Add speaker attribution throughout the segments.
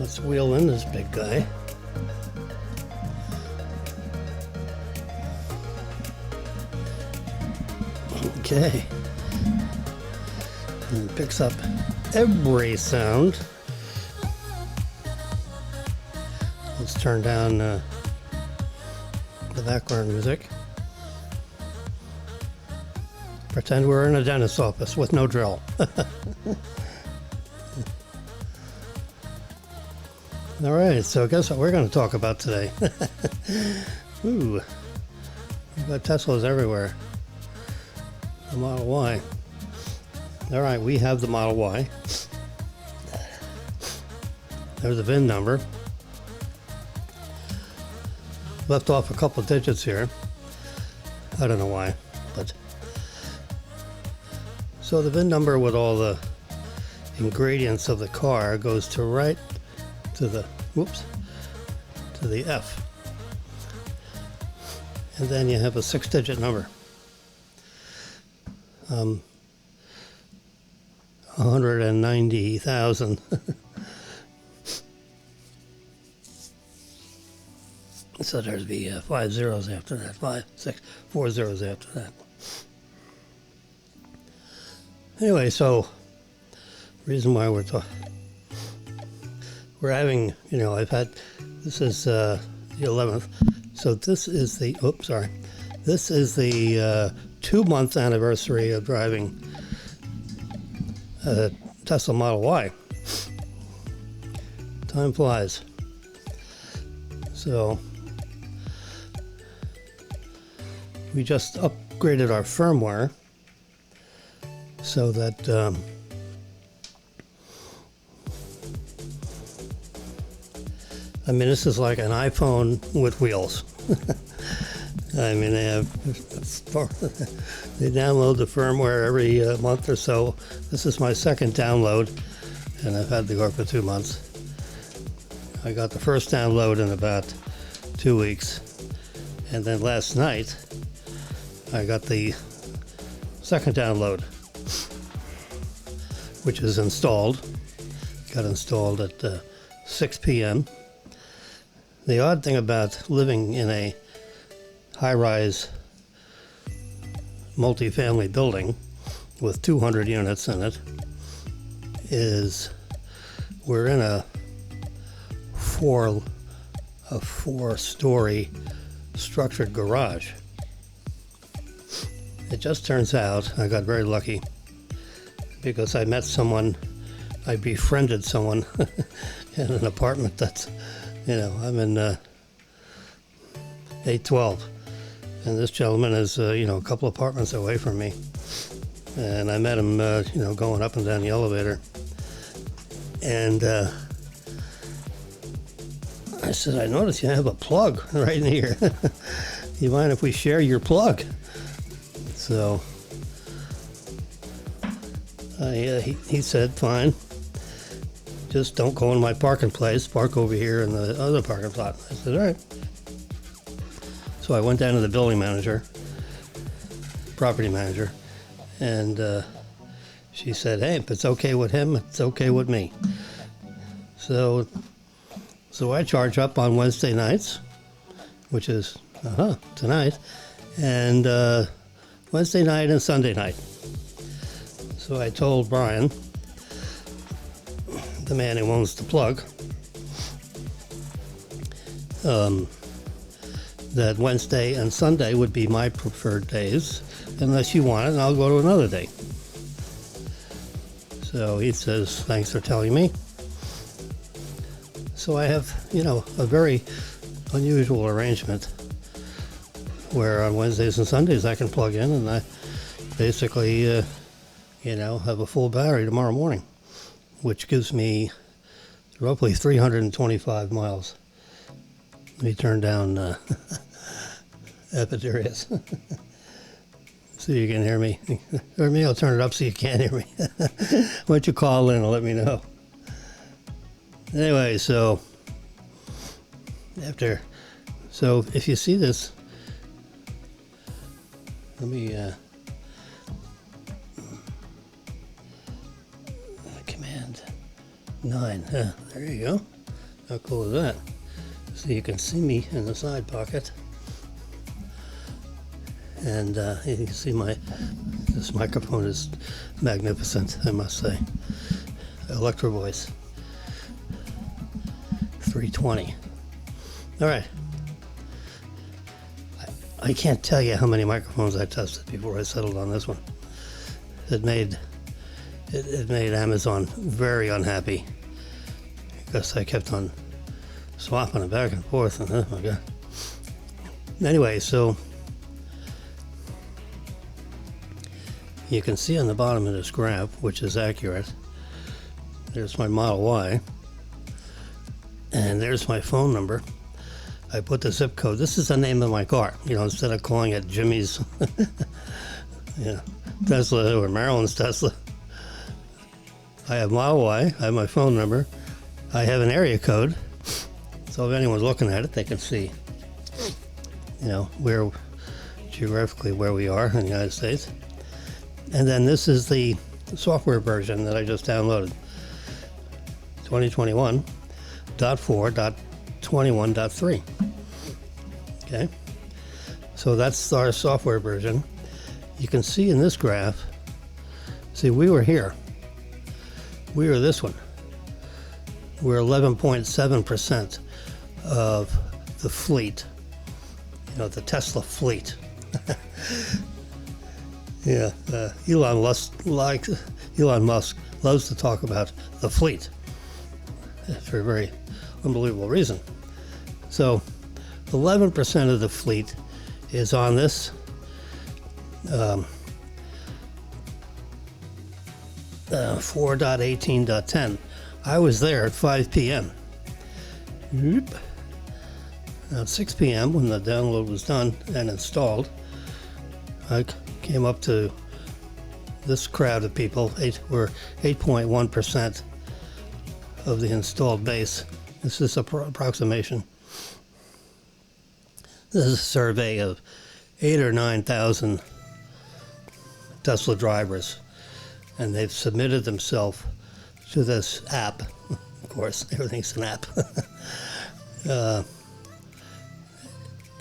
Speaker 1: Let's wheel in this big guy. Okay. And it picks up every sound. Let's turn down the background music. Pretend we're in a dentist's office with no drill. All right, so guess what we're going to talk about today? Ooh, we've got Teslas everywhere. The Model Y. All right, we have the Model Y. There's the VIN number. Left off a couple digits here. I don't know why, but so the VIN number with all the ingredients of the car goes to right to the to the F, and then you have a 6-digit number. 190,000. So there's the 5 zeros after that, 5, 6, 4 zeros after that. Anyway, so reason why we're having, I've had, this is the 11th, so this is the, this is the 2-month anniversary of driving a Tesla Model Y. Time flies. So we just upgraded our firmware so that this is like an iPhone with wheels. They download the firmware every month or so. This is my second download, and I've had the car for 2 months. I got the first download in about 2 weeks, and then last night I got the second download, which is installed. Got installed at 6 p.m. The odd thing about living in a high-rise multi-family building with 200 units in it is we're in a four-story structured garage. It just turns out I got very lucky because I befriended someone in an apartment that's, I'm in 812. And this gentleman is, a couple apartments away from me. And I met him, going up and down the elevator. And I said, I noticed you have a plug right in here. You mind if we share your plug? So he said, fine. Just don't go in my parking place. Park over here in the other parking lot. I said, all right. So I went down to the building manager, property manager, and she said, hey, if it's okay with him, it's okay with me. So I charge up on Wednesday nights, which is tonight, and Wednesday night and Sunday night. So I told Brian, the man who owns the plug, that Wednesday and Sunday would be my preferred days. Unless you want it, I'll go to another day. So he says, thanks for telling me. So I have, a very unusual arrangement where on Wednesdays and Sundays I can plug in and I basically, have a full battery tomorrow morning, which gives me roughly 325 miles. Let me turn down Epidurius so you can hear me. Or maybe I'll turn it up so you can't hear me. Why don't you call in and let me know. Anyway, so if you see this, let me Command 9. There you go. How cool is that? So you can see me in the side pocket. And you can see this microphone is magnificent, I must say. Electro Voice 320. All right. I can't tell you how many microphones I tested before I settled on this one. It made Amazon very unhappy because I kept on swapping it back and forth, and oh my God. Anyway, so you can see on the bottom of this graph, which is accurate, there's my Model Y, and there's my phone number. I put the zip code. This is the name of my car, instead of calling it Jimmy's Tesla or Marilyn's Tesla. I have Model Y, I have my phone number, I have an area code, so if anyone's looking at it, they can see, geographically where we are in the United States. And then this is the software version that I just downloaded, 2021.4.21.3. Okay, so that's our software version. You can see in this graph, we were here. We were this one. We're 11.7% of the fleet, the Tesla fleet. Yeah, Elon Musk loves to talk about the fleet for a very unbelievable reason. So 11% of the fleet is on this 4.18.10. I was there at 5 p.m. At 6 p.m. when the download was done and installed, I came up to this crowd of people. We're 8.1% of the installed base. This is an approximation. This is a survey of 8,000 or 9,000 Tesla drivers, and they've submitted themselves to this app. Of course, everything's an app.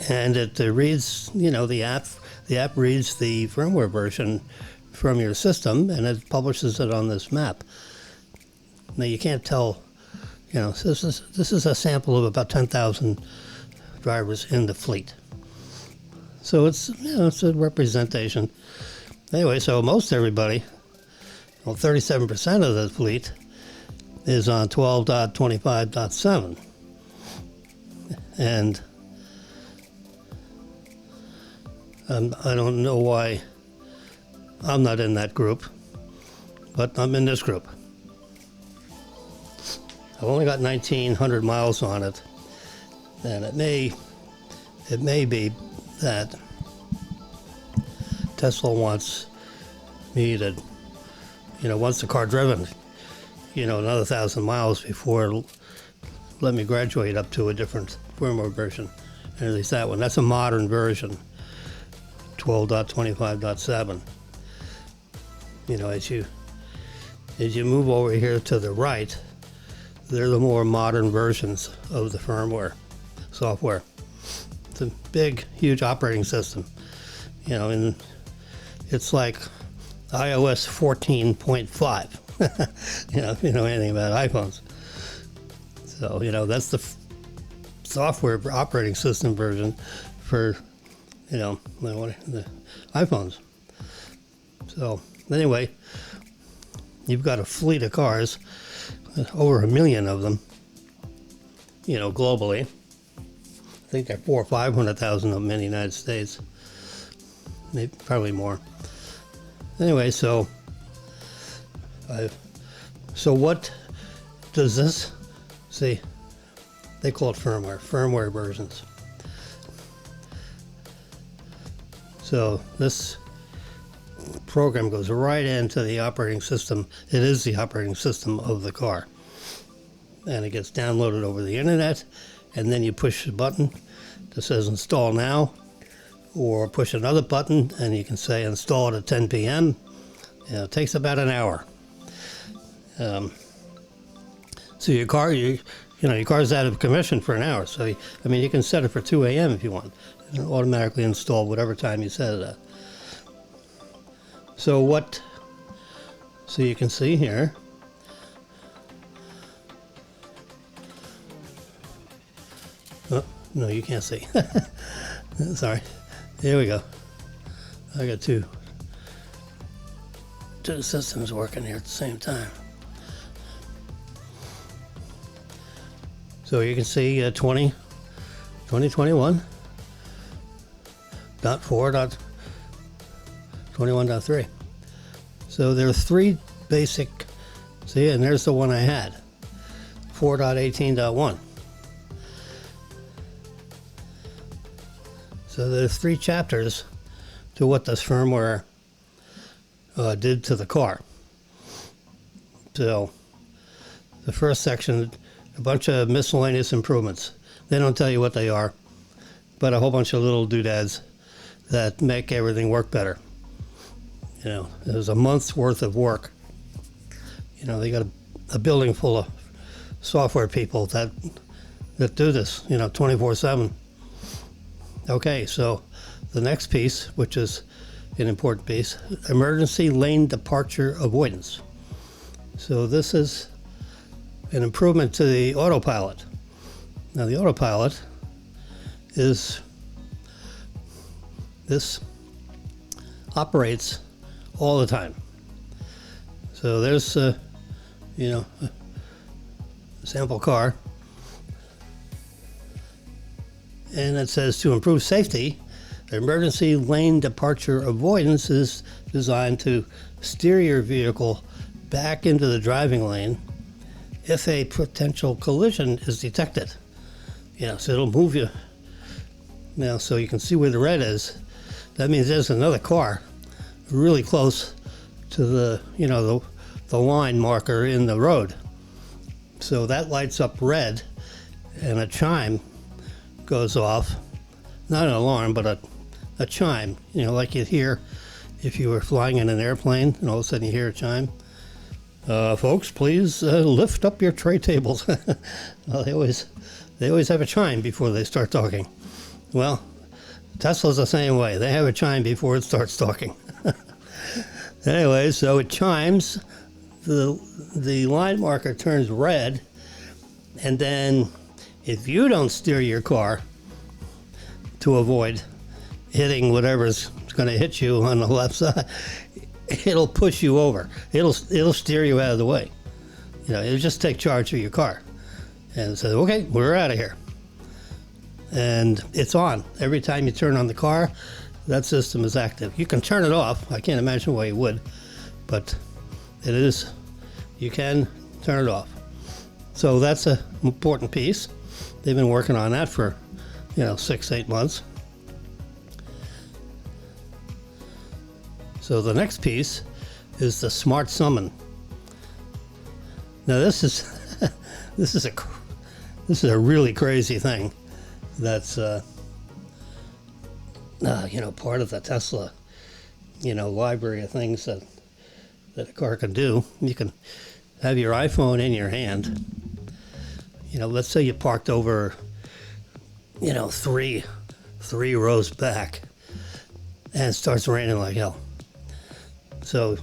Speaker 1: And it reads, the app reads the firmware version from your system, and it publishes it on this map. Now you can't tell, this is a sample of about 10,000 drivers in the fleet. So it's a representation. Anyway, so most everybody, 37% of the fleet is on 12.25.7. And I don't know why I'm not in that group, but I'm in this group. I've only got 1,900 miles on it, and it may be that Tesla wants me to, wants the car driven, another 1,000 miles before let me graduate up to a different firmware version, and at least that one. That's a modern version, 12.25.7. As you move over here to the right, they're the more modern versions of the firmware software. It's a big, huge operating system, and it's like iOS 14.5. If you know anything about iPhones. So, that's the software operating system version for, the iPhones. So, anyway, you've got a fleet of cars, over 1 million of them, globally. I think there are 400,000 or 500,000 of them in the United States. Maybe, probably more. Anyway, so what does this, see, they call it firmware versions. So this program goes right into the operating system. It is the operating system of the car. And it gets downloaded over the internet, and then you push a button that says install now, or push another button and you can say install it at 10 p.m. It takes about an hour. So your your car's out of commission for an hour. So, I mean, you can set it for 2 a.m. if you want. It'll automatically install whatever time you set it at. So you can see here. Oh, no, you can't see. Sorry. Here we go. I got two systems working here at the same time. So you can see 2021.4.21.3. So there are three basic, see, and there's the one I had, 4.18.1. So there's three chapters to what this firmware did to the car. So the first section, a bunch of miscellaneous improvements. They don't tell you what they are, but a whole bunch of little doodads that make everything work better. There's a month's worth of work. They got a building full of software people that do this, 24/7. Okay, so the next piece, which is an important piece, emergency lane departure avoidance. So this is an improvement to the autopilot. Now the autopilot this operates all the time. So there's a sample car, and it says to improve safety, emergency lane departure avoidance is designed to steer your vehicle back into the driving lane if a potential collision is detected. So it'll move you. Now, so you can see where the red is. That means there's another car really close to the line marker in the road. So that lights up red, and a chime goes off. Not an alarm, but a chime. Like you'd hear if you were flying in an airplane, and all of a sudden you hear a chime. Folks, please lift up your tray tables. Well, they always have a chime before they start talking. Well, Tesla's the same way. They have a chime before it starts talking. Anyway, so it chimes, the line marker turns red, and then if you don't steer your car to avoid hitting whatever's going to hit you on the left side, it'll push you over. It'll steer you out of the way. It'll just take charge of your car and say, okay, we're out of here. And it's on. Every time you turn on the car, that system is active. You can turn it off. I can't imagine why you would, but it is. You can turn it off. So that's an important piece. They've been working on that for 6-8 months. So the next piece is the smart summon. Now this is this is a really crazy thing. That's part of the Tesla library of things that a car can do. You can have your iPhone in your hand. Let's say you parked over three rows back, and it starts raining like hell. So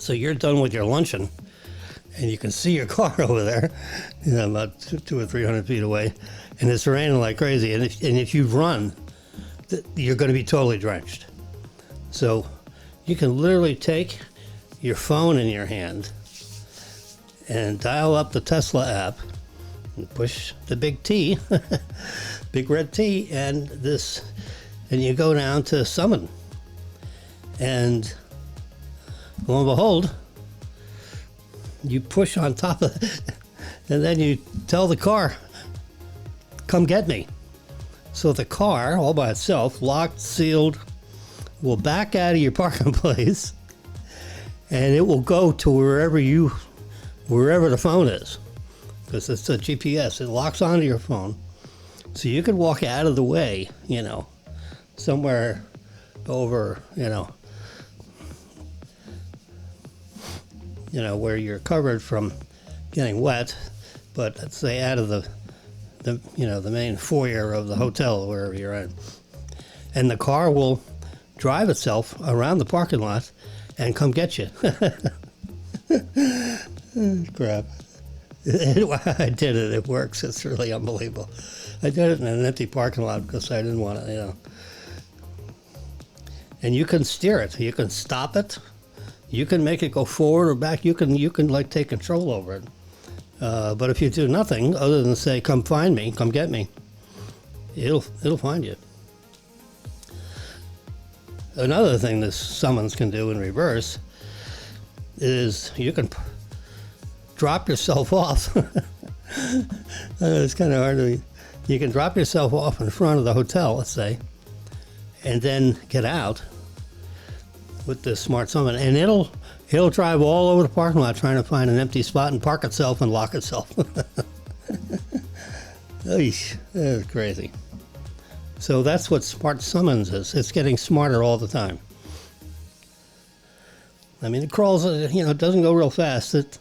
Speaker 1: you're done with your luncheon, and you can see your car over there, about 200 or 300 feet away, and it's raining like crazy. And if you run, you're going to be totally drenched. So you can literally take your phone in your hand and dial up the Tesla app and push the big T, big red T, and you go down to summon. And lo and behold, you push on top of it, and then you tell the car, come get me. So the car, all by itself, locked, sealed, will back out of your parking place, and it will go to wherever the phone is, because it's a GPS. It locks onto your phone, so you could walk out of the way, somewhere over, where you're covered from getting wet, but let's say out of the the main foyer of the hotel or wherever you're at, and the car will drive itself around the parking lot and come get you. Crap. I did it. It works. It's really unbelievable. I did it in an empty parking lot because I didn't want to, And you can steer it. You can stop it. You can make it go forward or back. You can like take control over it. But if you do nothing other than say, "Come find me, come get me," it'll find you. Another thing this summons can do in reverse is you can drop yourself off. It's kind of hard to. You can drop yourself off in front of the hotel, let's say, and then get out with this smart summon, and it'll drive all over the parking lot trying to find an empty spot and park itself and lock itself. Eesh, that's crazy. So that's what smart summons is. It's getting smarter all the time. I mean, it crawls, it doesn't go real fast. It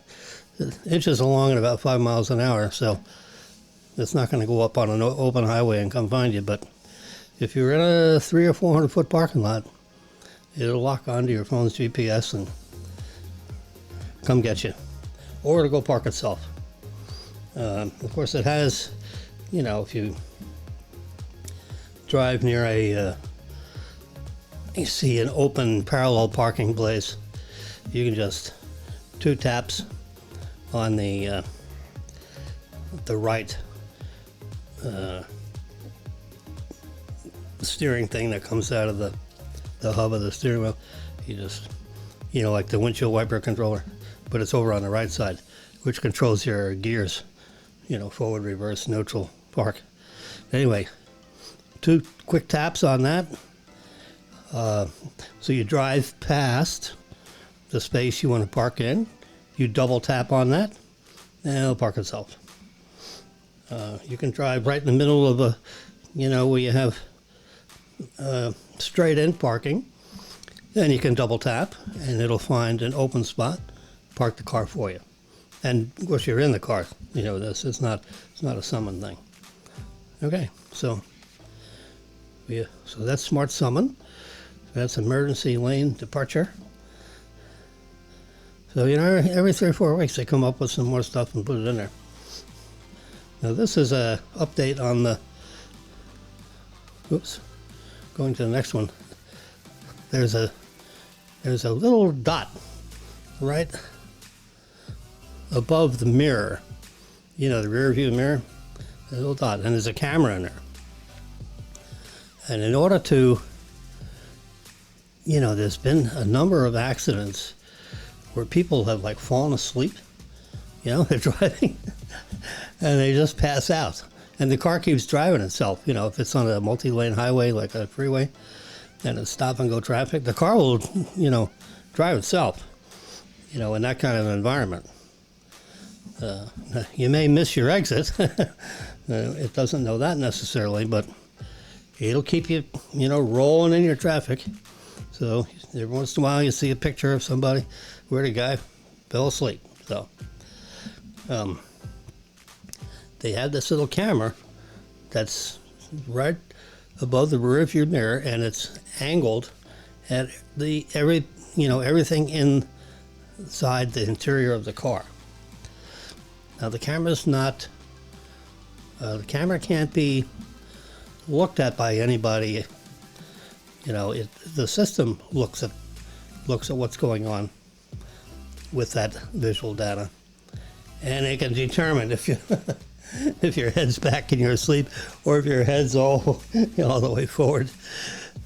Speaker 1: inches along at about 5 miles an hour, so it's not going to go up on an open highway and come find you. But if you're in a 300 or 400 foot parking lot, it'll lock onto your phone's GPS and come get you, or it'll go park itself. Of course, it has, if you drive near you see an open parallel parking place, you can just 2 taps on the right steering thing that comes out of the hub of the steering wheel. You just, like the windshield wiper controller, but it's over on the right side, which controls your gears, forward, reverse, neutral, park. Anyway, 2 quick taps on that. So you drive past the space you want to park in. You double tap on that, and it'll park itself. You can drive right in the middle of where you have straight in parking. Then you can double tap, and it'll find an open spot, park the car for you. And of course, you're in the car. It's not a summon thing. Okay, so that's smart summon. That's emergency lane departure. So every 3 or 4 weeks they come up with some more stuff and put it in there. Now this is a update on the. Oops, going to the next one. There's a little dot right above the mirror. The rear view mirror. A little dot, and there's a camera in there. And in order to, there's been a number of accidents where people have fallen asleep. They're driving and they just pass out, and the car keeps driving itself. If it's on a multi-lane highway like a freeway and it's stop and go traffic, the car will, drive itself, in that kind of environment. You may miss your exit. It doesn't know that necessarily, but it'll keep you, rolling in your traffic. So every once in a while you see a picture of somebody where the guy fell asleep. So they have this little camera that's right above the rear view mirror, and it's angled at everything inside the interior of the car. Now the camera's not. The camera can't be looked at by anybody. The system looks at what's going on with that visual data, and it can determine if you if your head's back and you're asleep, or if your head's all all the way forward.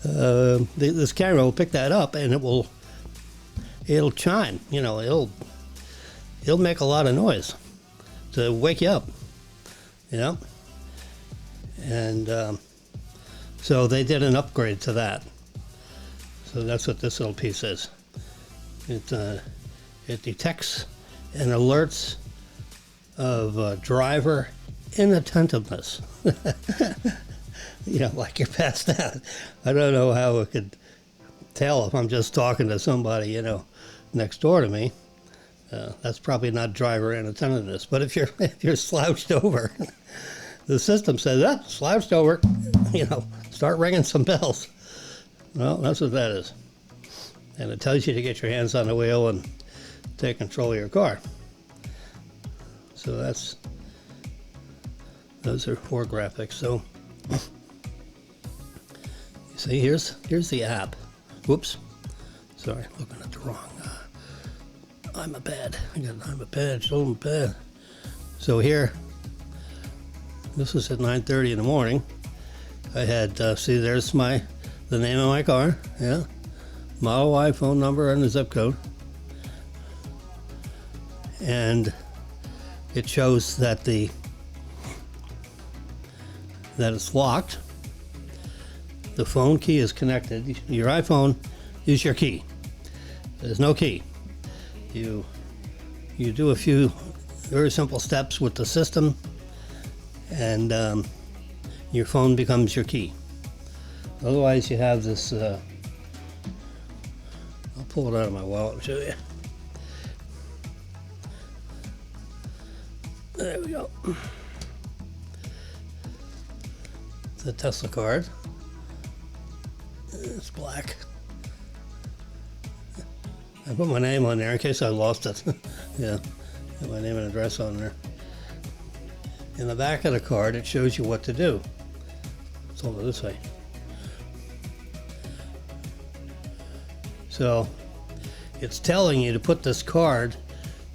Speaker 1: This camera will pick that up, and it'll chime. It'll make a lot of noise to wake you up. And so they did an upgrade to that. So that's what this little piece is. It detects and alerts of driver inattentiveness. Like you're passed out. I don't know how it could tell if I'm just talking to somebody, next door to me. That's probably not driver inattentiveness. But if you're slouched over, the system says, slouched over, start ringing some bells. Well, that's what that is. And it tells you to get your hands on the wheel and take control of your car. So those are 4 graphics. So you see, here's the app. Whoops, sorry, looking at the wrong. I'm a bad. I'm a bad. So here, this was at 9:30 in the morning. I had see, there's the name of my car. Yeah, Model Y, phone number, and the zip code. And it shows that it's locked. The phone key is connected. Your iPhone is your key. There's no key. You do a few very simple steps with the system, and your phone becomes your key. Otherwise, you have this. I'll pull it out of my wallet and show you. There we go. It's a Tesla card. It's black. I put my name on there in case I lost it. Yeah, got my name and address on there. In the back of the card, it shows you what to do. It's over this way. So it's telling you to put this card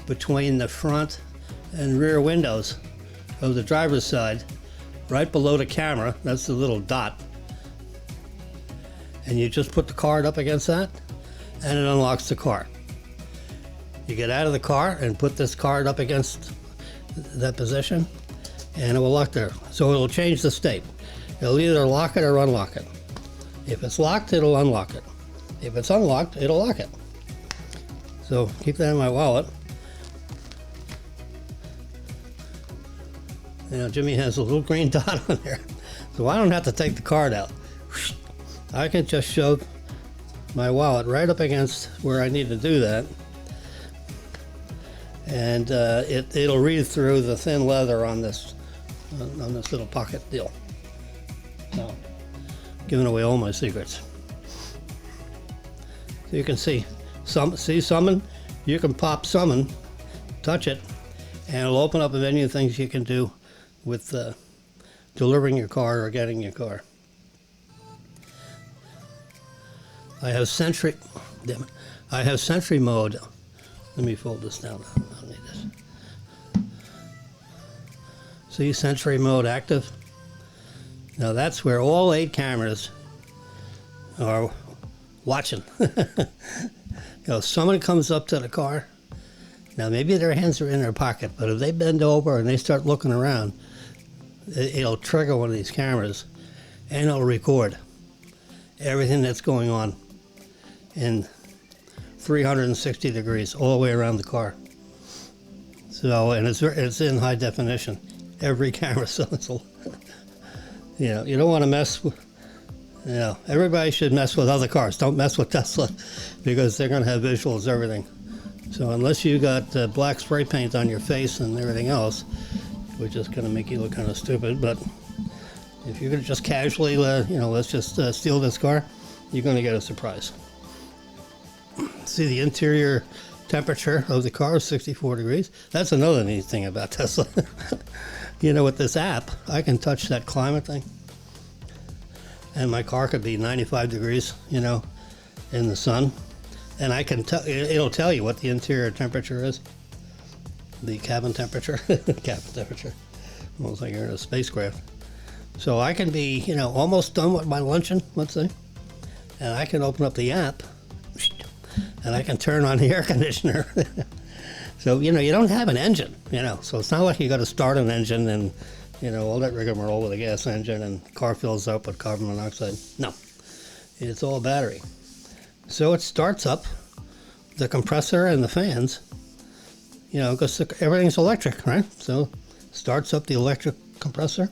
Speaker 1: between the front and rear windows of the driver's side, right below the camera. That's the little dot. And you just put the card up against that, and it unlocks the car. You get out of the car and put this card up against that position, and it will lock there. So it'll change the state. It'll either lock it or unlock it. If it's locked, it'll unlock it. If it's unlocked, it'll lock it. So keep that in my wallet. Jimmy has a little green dot on there, so I don't have to take the card out. I can just shove my wallet right up against where I need to do that, and it'll read through the thin leather on this little pocket deal. So, giving away all my secrets. So you can see summon. You can pop summon, touch it, and it'll open up a menu of things you can do with delivering your car or getting your car. I have Sentry mode. Let me fold this down. I don't need this. See, Sentry mode active. Now that's where all 8 cameras are watching. Someone comes up to the car. Now maybe their hands are in their pocket, but if they bend over and they start looking around, it'll trigger one of these cameras, and it'll record everything that's going on in 360 degrees all the way around the car. So, and it's in high definition, every camera. So it's you don't want to mess with. Everybody should mess with other cars. Don't mess with Tesla, because they're going to have visuals, everything. So unless you got black spray paint on your face and everything else, which is going to make you look kind of stupid, but if you're going to just casually, let's just steal this car, you're going to get a surprise. See, the interior temperature of the car is 64 degrees. That's another neat thing about Tesla. With this app, I can touch that climate thing, and my car could be 95 degrees, in the sun, and I can it'll tell you what the interior temperature is, the cabin temperature. Almost like you're in a spacecraft. So I can be, almost done with my luncheon, let's say, and I can open up the app, and I can turn on the air conditioner. So, you don't have an engine, so it's not like you got to start an engine and, all that rigmarole with a gas engine and the car fills up with carbon monoxide. No, it's all battery. So it starts up the compressor and the fans, because everything's electric, right? So it starts up the electric compressor,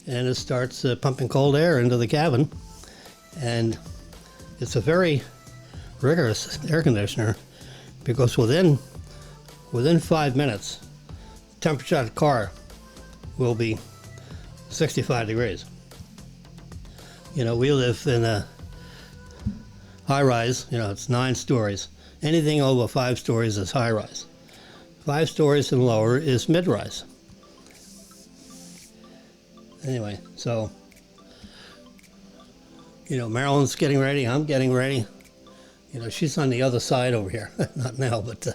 Speaker 1: and it starts pumping cold air into the cabin, and it's a very rigorous air conditioner, because within within 5 minutes, temperature of the car will be 65 degrees. You know, we live in a high rise, you know, it's 9 stories. Anything over 5 stories is high rise. 5 stories and lower is mid rise. Anyway, so, you know, Marilyn's getting ready, I'm getting ready. You know, she's on the other side over here. Not now, but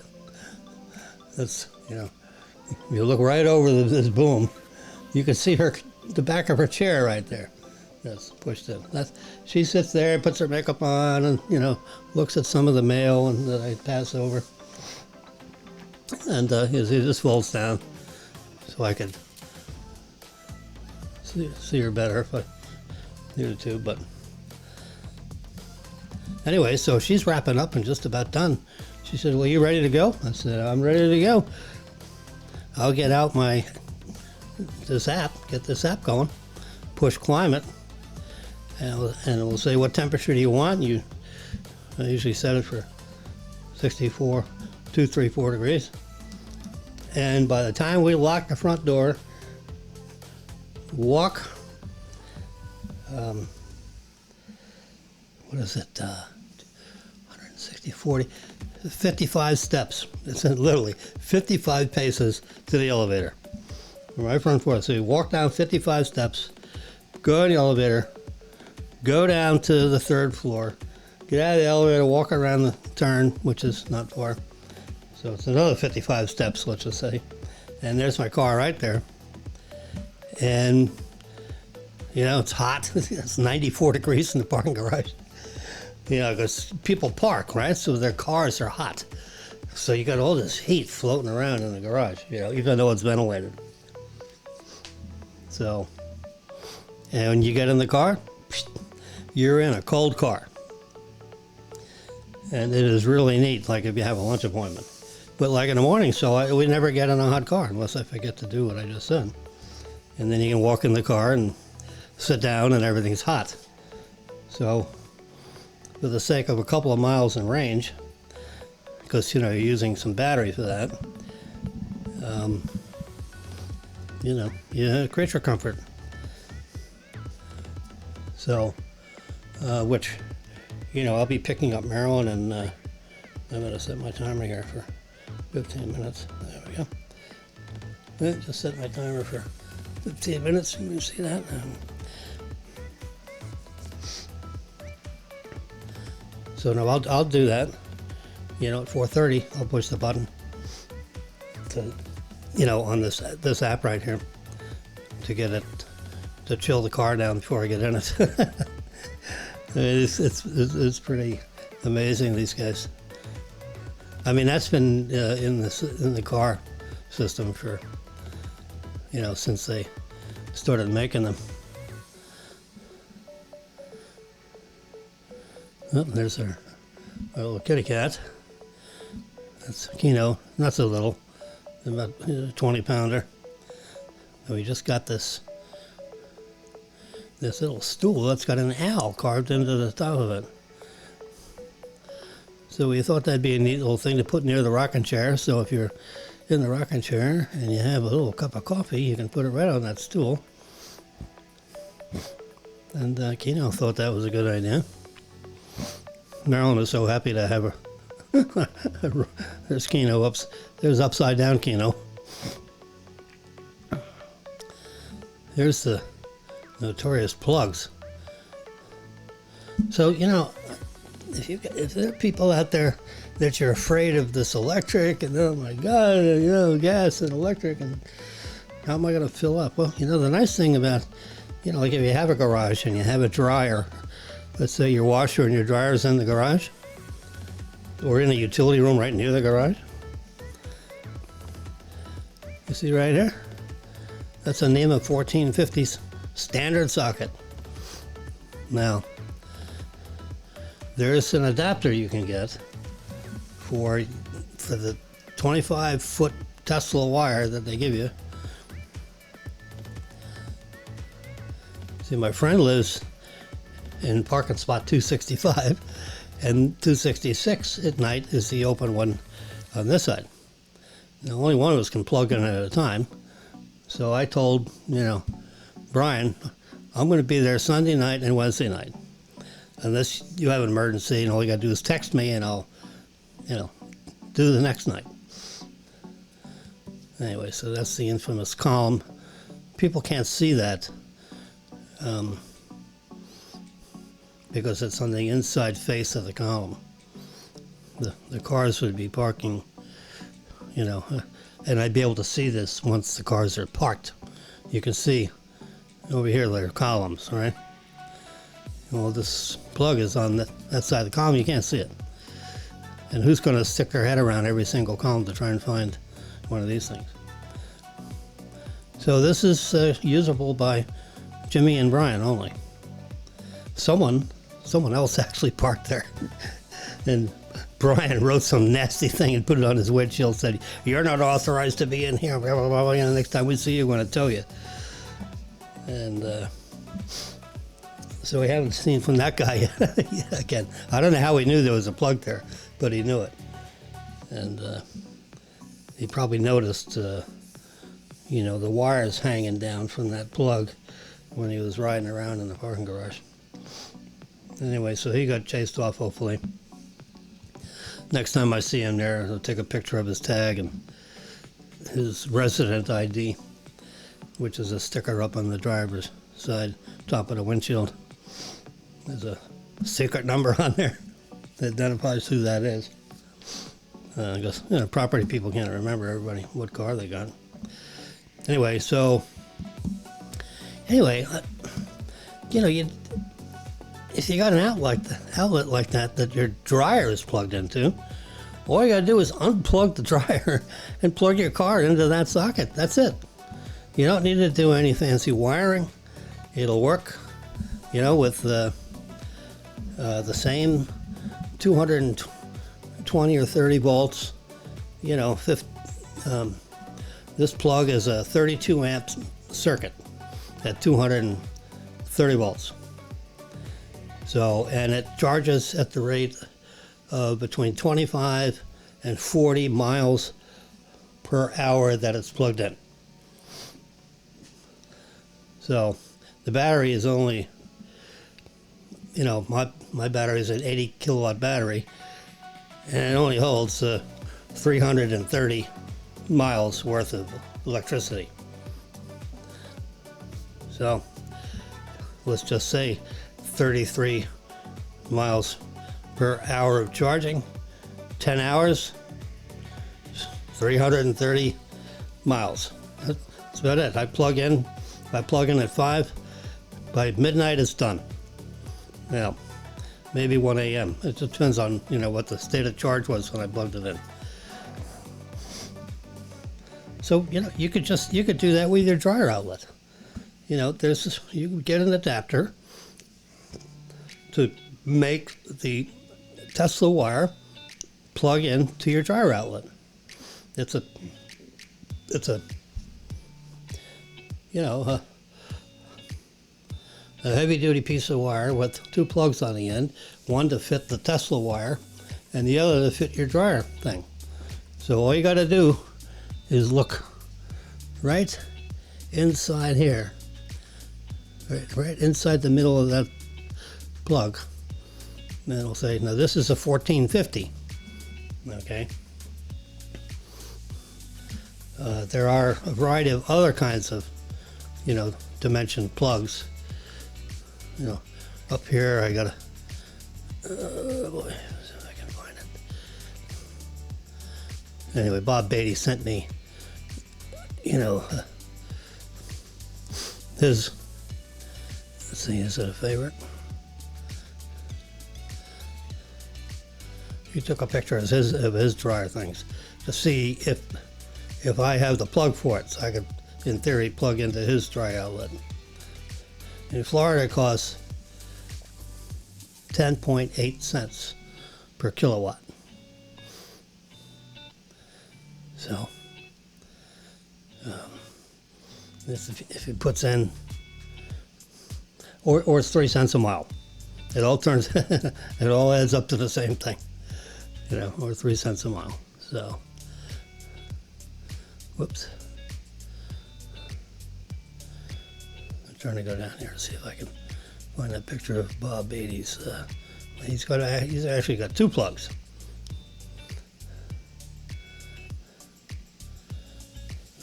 Speaker 1: that's, you know, if you look right over this boom, you can see the back of her chair right there. That's pushed in. She sits there, puts her makeup on, and, you know, looks at some of the mail and that I pass over. And it just folds down so I could see her better if I needed to. But anyway, so she's wrapping up and just about done. She said, "Well, you ready to go?" I said, "I'm ready to go. I'll get out this app, get this app going, push climate, and it will say what temperature do you want." I usually set it for 64, 234 degrees. And by the time we lock the front door, walk, what is it, 160, 40, 55 steps. It's literally 55 paces to the elevator. Right front door. So you walk down 55 steps, go in the elevator, go down to the 3rd floor, get out of the elevator, walk around the turn, which is not far. So it's another 55 steps, let's just say. And there's my car right there. And, you know, it's hot. It's 94 degrees in the parking garage. You know, because people park, right? So their cars are hot. So you got all this heat floating around in the garage, you know, even though it's ventilated. So, and when you get in the car, you're in a cold car. And it is really neat, like if you have a lunch appointment. But like in the morning, so we never get in a hot car unless I forget to do what I just said. And then you can walk in the car and sit down and everything's hot. So for the sake of a couple of miles in range, because, you know, you're using some battery for that, you know, you create your comfort. So, which, you know, I'll be picking up Marilyn, and I'm going to set my timer here for 15 minutes. There we go. Just set my timer for 15 minutes. You can see that. So now I'll do that. You know, at 4:30, I'll push the button to, you know, on this app right here to get it to chill the car down before I get in it. It's pretty amazing, these guys. I mean, that's been in the car system for, you know, since they started making them. Oh, there's our little kitty cat. That's Kino, not so little, about a 20-pounder. And we just got this little stool that's got an owl carved into the top of it. So we thought that'd be a neat little thing to put near the rocking chair. So if you're in the rocking chair and you have a little cup of coffee, you can put it right on that stool. And Kino thought that was a good idea. Marilyn is so happy to have her. There's Kino there's upside down Kino. Here's the notorious plugs. So, you know, if there are people out there that you're afraid of this electric, and oh my God, you know, gas and electric, and how am I going to fill up? Well, you know, the nice thing about, you know, like if you have a garage and you have a dryer, let's say your washer and your dryer's in the garage, or in a utility room right near the garage. You see right here? That's a NEMA 1450s standard socket. Now, there's an adapter you can get for the 25-foot Tesla wire that they give you. See, my friend lives in parking spot 265, and 266 at night is the open one on this side. Now, only one of us can plug in at a time. So I told, Brian, I'm going to be there Sunday night and Wednesday night. Unless you have an emergency and all you got to do is text me and I'll, do the next night. Anyway, so that's the infamous column. People can't see that because it's on the inside face of the column. The cars would be parking, and I'd be able to see this once the cars are parked. You can see over here there are columns, right? Well, this plug is on that side of the column. You can't see it. And who's going to stick their head around every single column to try and find one of these things? So this is usable by Jimmy and Brian only. Someone else actually parked there. And Brian wrote some nasty thing and put it on his windshield, said, "You're not authorized to be in here, blah, blah, blah, blah. Next time we see you, we're going to tell you." And so we haven't seen from that guy yet. Again, I don't know how he knew there was a plug there, but he knew it. And he probably noticed, the wires hanging down from that plug when he was riding around in the parking garage. Anyway, so he got chased off, hopefully. Next time I see him there, I'll take a picture of his tag and his resident ID, which is a sticker up on the driver's side, top of the windshield. There's a secret number on there that identifies who that is. I guess property people can't remember everybody what car they got. Anyway, if you got an outlet like that your dryer is plugged into, all you gotta do is unplug the dryer and plug your car into that socket. That's it. You don't need to do any fancy wiring. It'll work, with the same 220 or 30 volts. This plug is a 32 amp circuit at 230 volts. So, and it charges at the rate of between 25 and 40 miles per hour that it's plugged in. So the battery is only, my battery is an 80 kilowatt battery, and it only holds 330 miles worth of electricity. So let's just say 33 miles per hour of charging, 10 hours, 330 miles. That's about it. I plug in at 5, by midnight it's done. Now, maybe 1 a.m. It just depends on, what the state of charge was when I plugged it in. So, you could do that with your dryer outlet. You can get an adapter to make the Tesla wire plug in to your dryer outlet. It's a heavy-duty piece of wire with 2 plugs on the end, one to fit the Tesla wire and the other to fit your dryer thing. So all you got to do is look right inside here, right inside the middle of that plug, and it'll say, now this is a 1450, okay? There are a variety of other kinds of, dimension plugs. Up here I gotta, boy, see if I can find it. Anyway, Bob Beatty sent me, his, let's see, is it a favorite? He took a picture of his dryer things to see if I have the plug for it, so I could, in theory, plug into his dry outlet. In Florida, it costs 10.8 cents per kilowatt. So, if it puts in, or it's 3 cents a mile. It all turns, it all adds up to the same thing, or 3 cents a mile. So, Whoops. I'm trying to go down here to see if I can find that picture of Bob Beatty's. He's actually got 2 plugs.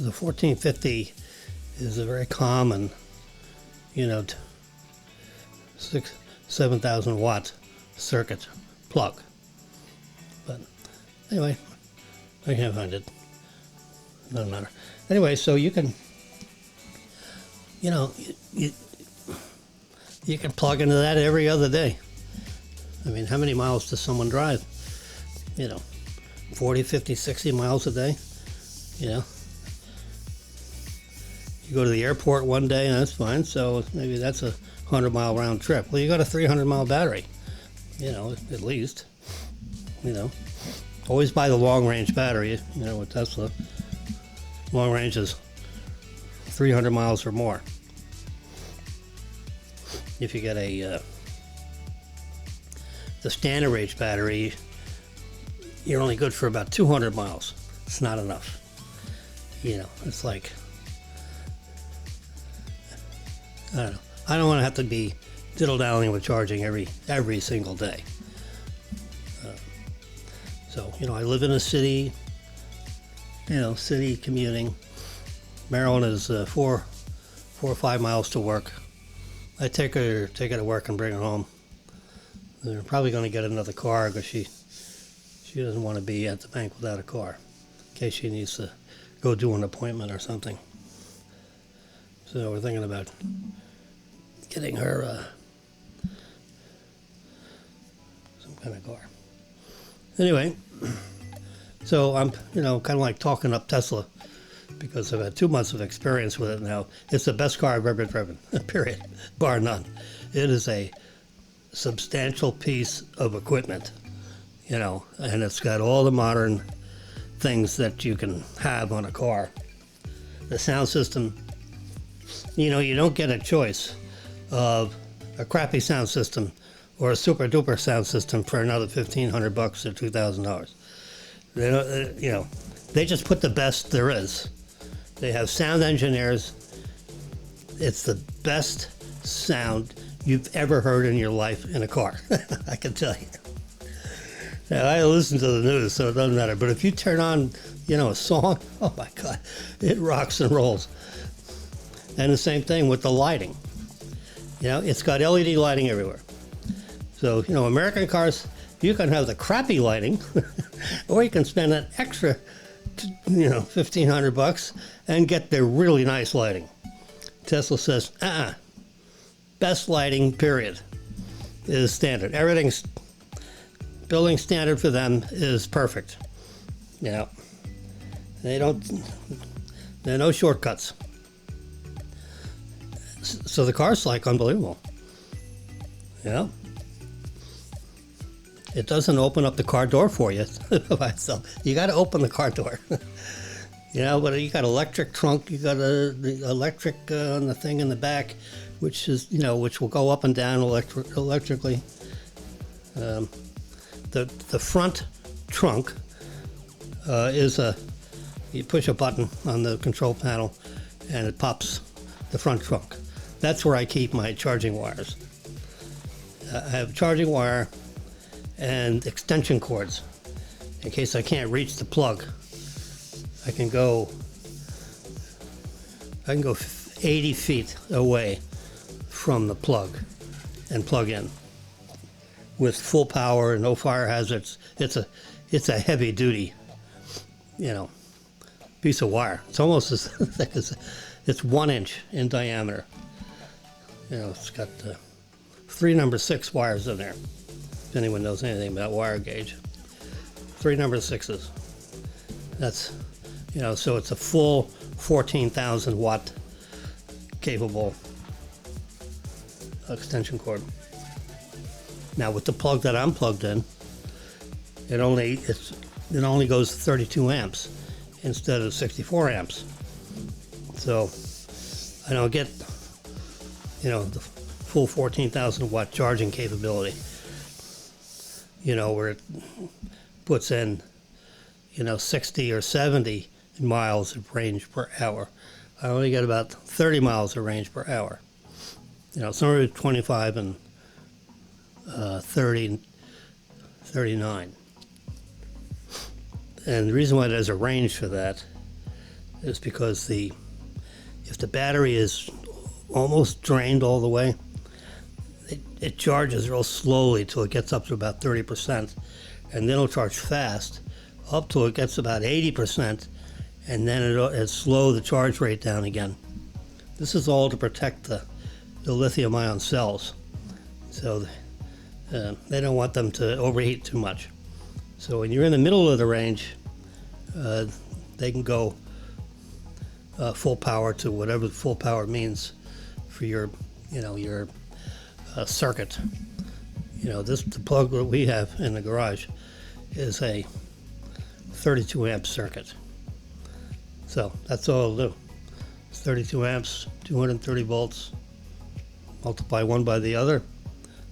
Speaker 1: The 1450 is a very common, 7,000 watt circuit plug. But anyway, I can't find it. Doesn't matter. Anyway, so you can, you can plug into that every other day. I mean, how many miles does someone drive? 40, 50, 60 miles a day. You go to the airport one day, and that's fine. So maybe that's a 100-mile round trip. Well, you got a 300-mile battery, at least. Always buy the long-range battery, with Tesla. Long range is 300 miles or more. If you get the standard range battery, you're only good for about 200 miles. It's not enough. It's like, I don't know. I don't want to have to be diddle-dallying with charging every single day. So, I live in a city, city commuting. Maryland is 4 or 5 miles to work. I take her to work and bring her home. They're probably going to get another car because she doesn't want to be at the bank without a car in case she needs to go do an appointment or something. So we're thinking about getting her some kind of car. Anyway, so I'm, kind of like talking up Tesla because I've had 2 months of experience with it now. It's the best car I've ever driven, period, bar none. It is a substantial piece of equipment, and it's got all the modern things that you can have on a car. The sound system, you don't get a choice of a crappy sound system or a super duper sound system for another $1,500 or $2,000. They just put the best there is. They have sound engineers. It's the best sound you've ever heard in your life in a car. I can tell you. Now, I listen to the news, so it doesn't matter. But if you turn on, a song, oh my God, it rocks and rolls. And the same thing with the lighting. It's got LED lighting everywhere. So, American cars, you can have the crappy lighting, or you can spend an extra, $1,500 and get the really nice lighting. Tesla says, best lighting, period, is standard. Everything's building standard for them is perfect. There are no shortcuts. So the car's like unbelievable. It doesn't open up the car door for you by itself. You got to open the car door. But you got electric trunk. You got the electric on the thing in the back, which is which will go up and down electrically. The front trunk is you push a button on the control panel, and it pops the front trunk. That's where I keep my charging wires. I have charging wire and extension cords in case I can't reach the plug. I can go 80 feet away from the plug and plug in with full power, no fire hazards. It's a heavy duty, piece of wire. It's almost as thick as it's 1 inch in diameter. It's got 3 number 6 wires in there. If anyone knows anything about wire gauge, 3 number 6s. That's, so it's a full 14,000 watt capable extension cord. Now with the plug that I'm plugged in, it only goes 32 amps instead of 64 amps. So I don't get, the full 14,000 watt charging capability. Where it puts in, 60 or 70 miles of range per hour. I only get about 30 miles of range per hour. You know, somewhere between 25 and 30, 39. And the reason why there's a range for that is because if the battery is almost drained all the way, it charges real slowly till it gets up to about 30%, and then it'll charge fast up till it gets about 80%, and then it'll slow the charge rate down again. This is all to protect the lithium-ion cells, so they don't want them to overheat too much. So when you're in the middle of the range, they can go full power to whatever full power means for your circuit. You know, the plug that we have in the garage is a 32 amp circuit. So that's all it'll do. It's 32 amps, 230 volts, multiply one by the other,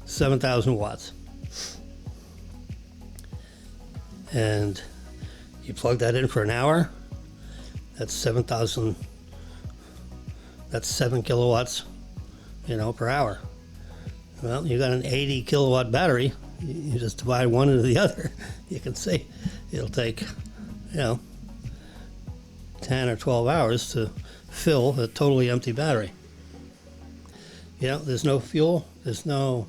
Speaker 1: 7,000 watts. And you plug that in for an hour, that's 7,000, that's 7 kilowatts, per hour. Well, you got an 80 kilowatt battery, you just divide one into the other, you can see it'll take, 10 or 12 hours to fill a totally empty battery. There's no fuel, there's no,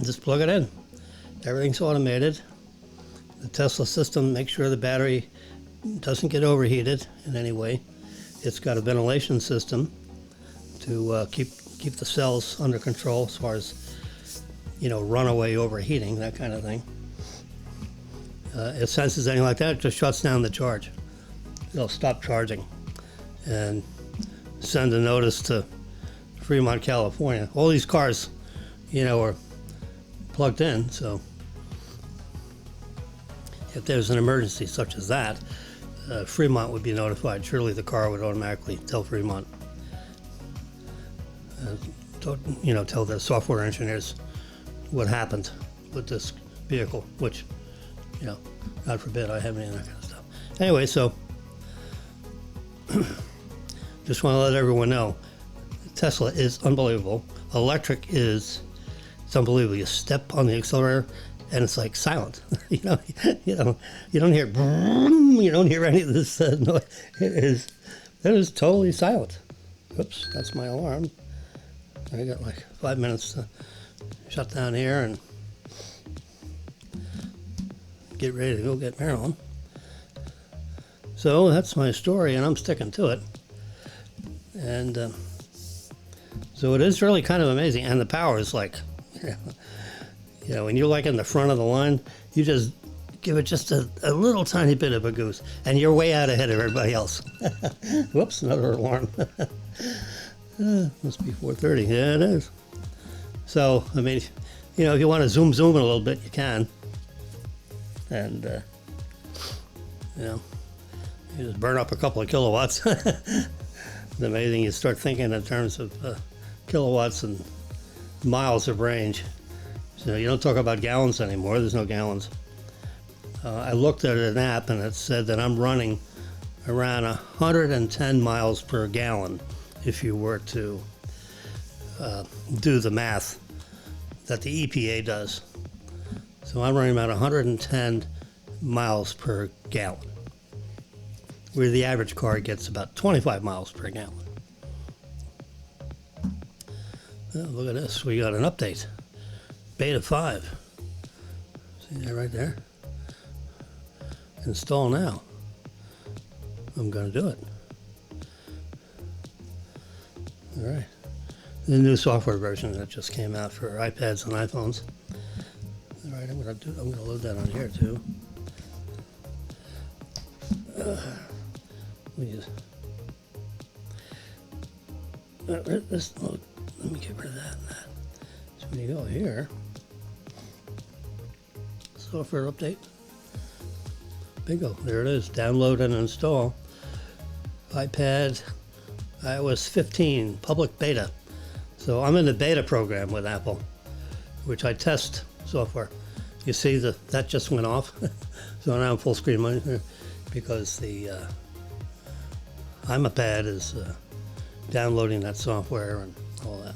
Speaker 1: just plug it in. Everything's automated. The Tesla system makes sure the battery doesn't get overheated in any way. It's got a ventilation system to keep the cells under control as far as, runaway overheating, that kind of thing. If it senses anything like that, it just shuts down the charge. It'll stop charging and send a notice to Fremont, California. All these cars, are plugged in, so if there's an emergency such as that, Fremont would be notified. Surely the car would automatically tell Fremont, tell the software engineers what happened with this vehicle, which, God forbid I have any of that kind of stuff. Anyway, so just want to let everyone know, Tesla is unbelievable. Electric it's unbelievable. You step on the accelerator and it's like silent. You don't hear, you don't hear any of this noise. It is totally silent. Oops, that's my alarm. I got like 5 minutes to shut down here and get ready to go get Marilyn. So that's my story, and I'm sticking to it. And so it is really kind of amazing, and the power is like, when you're like in the front of the line, you just give it just a little tiny bit of a goose, and you're way out ahead of everybody else. Whoops, another alarm. Must be 4:30. Yeah, it is. So, I mean, if you want to zoom in a little bit, you can. And, you just burn up a couple of kilowatts. It's amazing. You start thinking in terms of kilowatts and miles of range. So you don't talk about gallons anymore. There's no gallons. I looked at an app and it said that I'm running around 110 miles per gallon if you were to do the math that the EPA does. So I'm running about 110 miles per gallon, where the average car gets about 25 miles per gallon. Oh, look at this. We got an update. Beta 5. See that right there? Install now. I'm going to do it. All right. The new software version that just came out for iPads and iPhones. All right, I'm going to load that on here too. Let me get rid of that and that. So when you go here, software update, bingo, there it is. Download and install. iPad, iOS 15, public beta. So I'm in the beta program with Apple, which I test software. You see that just went off. So now I'm full screen monitor. because the iPad is downloading that software and all that.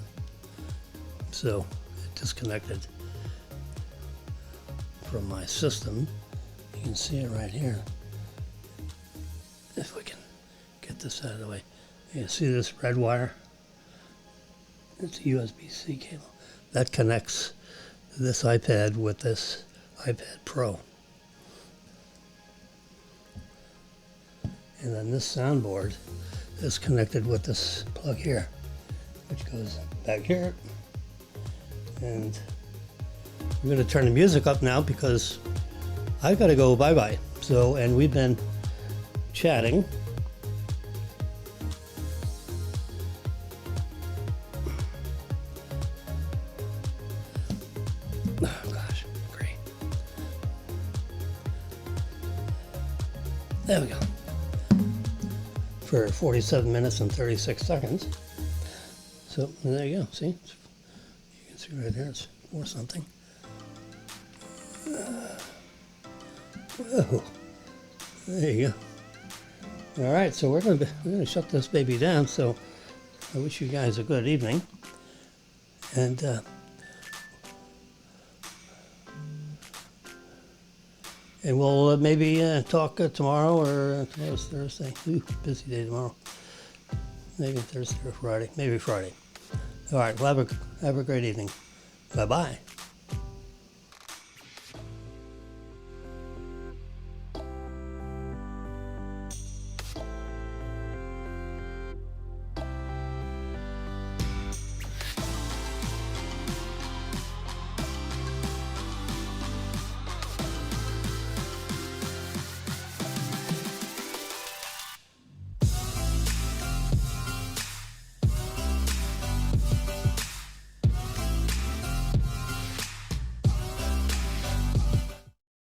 Speaker 1: So it disconnected from my system. You can see it right here. If we can get this out of the way. You see this red wire? It's a USB-C cable. That connects this iPad with this iPad Pro. And then this soundboard is connected with this plug here, which goes back here. And we're going to turn the music up now because I've got to go bye-bye. So, and we've been chatting. Oh gosh, great. There we go. For 47 minutes and 36 seconds. So there you go, see? You can see right here, it's 4 something. Whoa. There you go. All right, so we're gonna shut this baby down. So I wish you guys a good evening, and we'll maybe talk tomorrow, or tomorrow's Thursday. Ooh, busy day tomorrow. Maybe Thursday or Friday. Maybe Friday. All right, well, have a great evening. Bye bye.